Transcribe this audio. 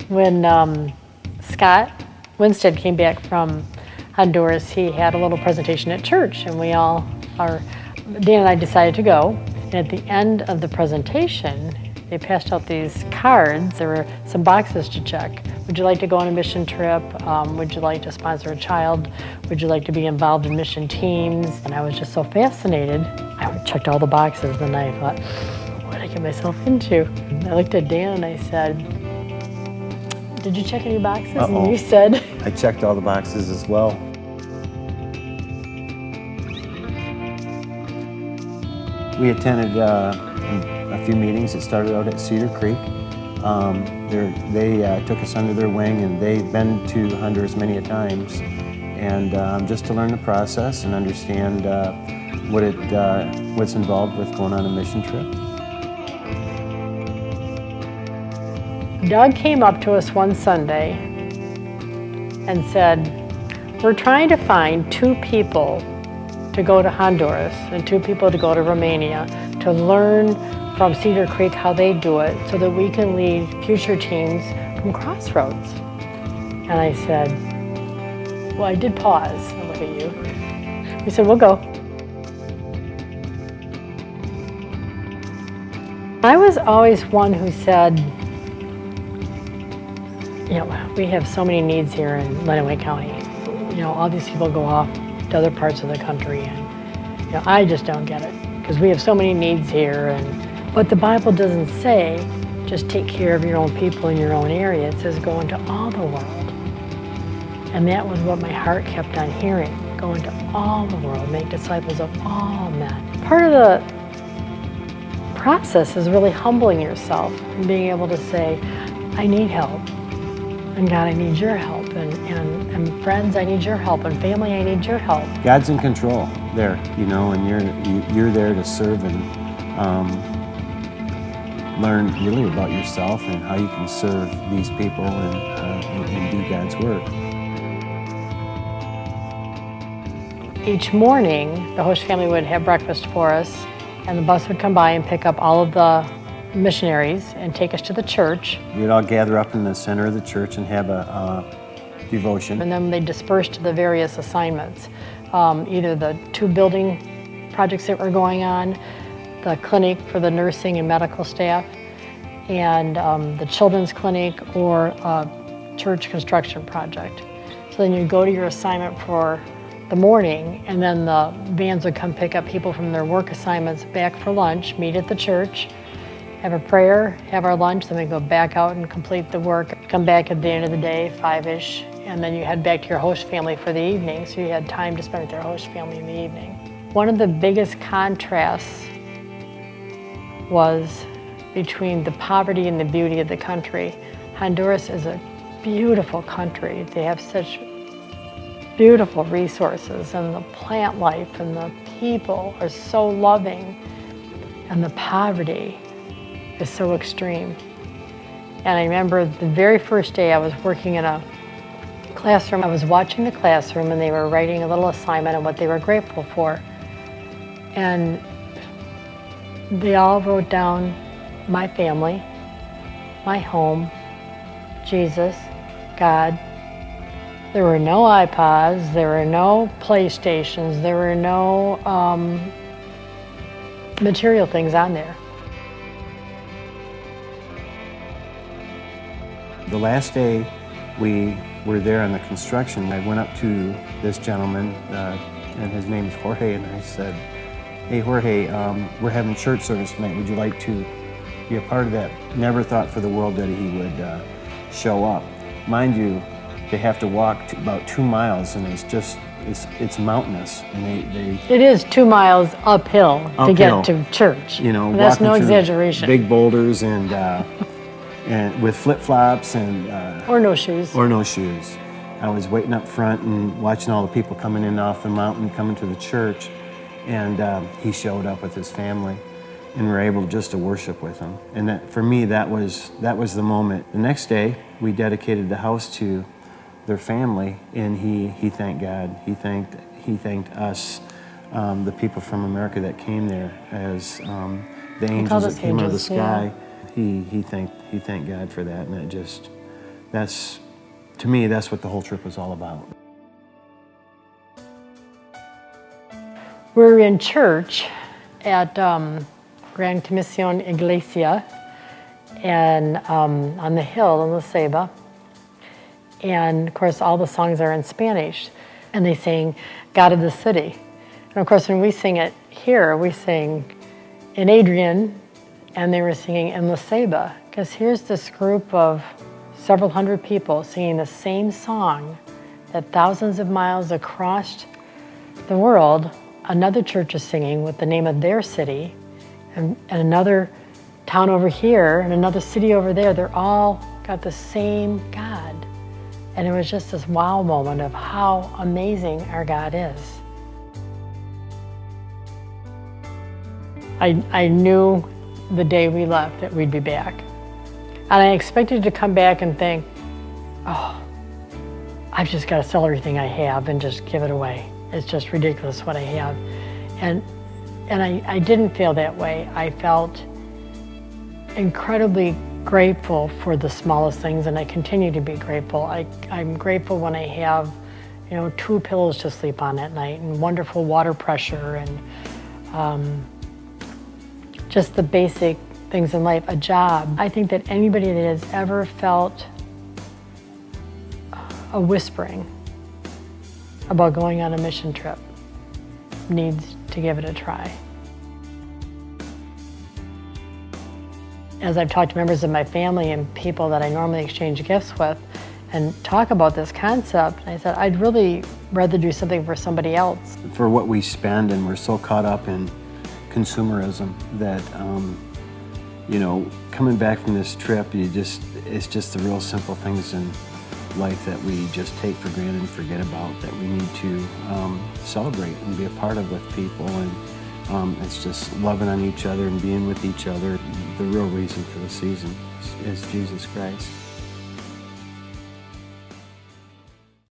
When Scott Winstead came back from Honduras, he had a little presentation at church, and Dan and I decided to go. And at the end of the presentation, they passed out these cards. There were some boxes to check. Would you like to go on a mission trip? Would you like to sponsor a child? Would you like to be involved in mission teams? And I was just so fascinated. I checked all the boxes, and then I thought, what did I get myself into? I looked at Dan and I said, did you check any boxes? Uh-oh. And you said? I checked all the boxes as well. We attended a few meetings. It started out at Cedar Creek. They took us under their wing, and they've been to Honduras many a times, and just to learn the process and understand what's involved with going on a mission trip. Doug came up to us one Sunday and said, we're trying to find 2 people to go to Honduras and 2 people to go to Romania to learn from Cedar Creek how they do it so that we can lead future teams from Crossroads. And I said, well, I did pause and look at you. We said, we'll go. I was always one who said, we have so many needs here in Lenawee County. All these people go off to other parts of the country, and I just don't get it because we have so many needs here. But the Bible doesn't say just take care of your own people in your own area. It says go into all the world. And that was what my heart kept on hearing. Go into all the world, make disciples of all men. Part of the process is really humbling yourself and being able to say, I need help. And God, I need your help. And friends, I need your help. And family, I need your help. God's in control there, and you're there to serve and learn really about yourself and how you can serve these people and do God's work. Each morning, the host family would have breakfast for us, and the bus would come by and pick up all of the missionaries and take us to the church. We'd all gather up in the center of the church and have a devotion. And then they dispersed to the various assignments, either the 2 building projects that were going on, the clinic for the nursing and medical staff, and the children's clinic, or a church construction project. So then you'd go to your assignment for the morning, and then the vans would come pick up people from their work assignments back for lunch, meet at the church, have a prayer, have our lunch, then we go back out and complete the work, come back at the end of the day, 5-ish, and then you head back to your host family for the evening, so you had time to spend with your host family in the evening. One of the biggest contrasts was between the poverty and the beauty of the country. Honduras is a beautiful country. They have such beautiful resources, and the plant life and the people are so loving, and the poverty is so extreme. And I remember the very first day I was working in a classroom, I was watching the classroom, and they were writing a little assignment on what they were grateful for. And they all wrote down my family, my home, Jesus, God. There were no iPods, there were no PlayStations, there were no material things on there. The last day we were there on the construction, I went up to this gentleman, and his name is Jorge, and I said, hey Jorge, we're having church service tonight. Would you like to be a part of that? Never thought for the world that he would show up. Mind you, they have to walk about 2 miles, and it's mountainous, and It is 2 miles uphill to get to church. And that's no exaggeration. Big boulders and with flip-flops and or no shoes. Or no shoes. I was waiting up front and watching all the people coming in off the mountain, coming to the church, and he showed up with his family, and we were able just to worship with him. And that, for me, that was the moment. The next day, we dedicated the house to their family, and he thanked God. He thanked us, the people from America that came there, as the angels that came out of the sky. Yeah. He thanked God for that, and to me, that's what the whole trip was all about. We're in church at Gran Comisión Iglesia and on the hill in La Ceiba. And of course, all the songs are in Spanish. And they sing God of the City. And of course, when we sing it here, we sing in Adrian, and they were singing in La Ceiba. Because here's this group of several hundred people singing the same song that thousands of miles across the world, another church is singing with the name of their city, and another town over here, and another city over there. They're all got the same God. And it was just this wow moment of how amazing our God is. I knew the day we left that we'd be back. And I expected to come back and think, oh, I've just got to sell everything I have and just give it away. It's just ridiculous what I have. And I didn't feel that way. I felt incredibly grateful for the smallest things, and I continue to be grateful. I'm grateful when I have, 2 pillows to sleep on at night and wonderful water pressure and just the basic things in life, a job. I think that anybody that has ever felt a whispering about going on a mission trip needs to give it a try. As I've talked to members of my family and people that I normally exchange gifts with and talk about this concept, I said, I'd really rather do something for somebody else. For what we spend, and we're so caught up in consumerism that, coming back from this trip, it's just the real simple things in life that we just take for granted and forget about, that we need to celebrate and be a part of with people. And it's just loving on each other and being with each other. The real reason for the season is Jesus Christ.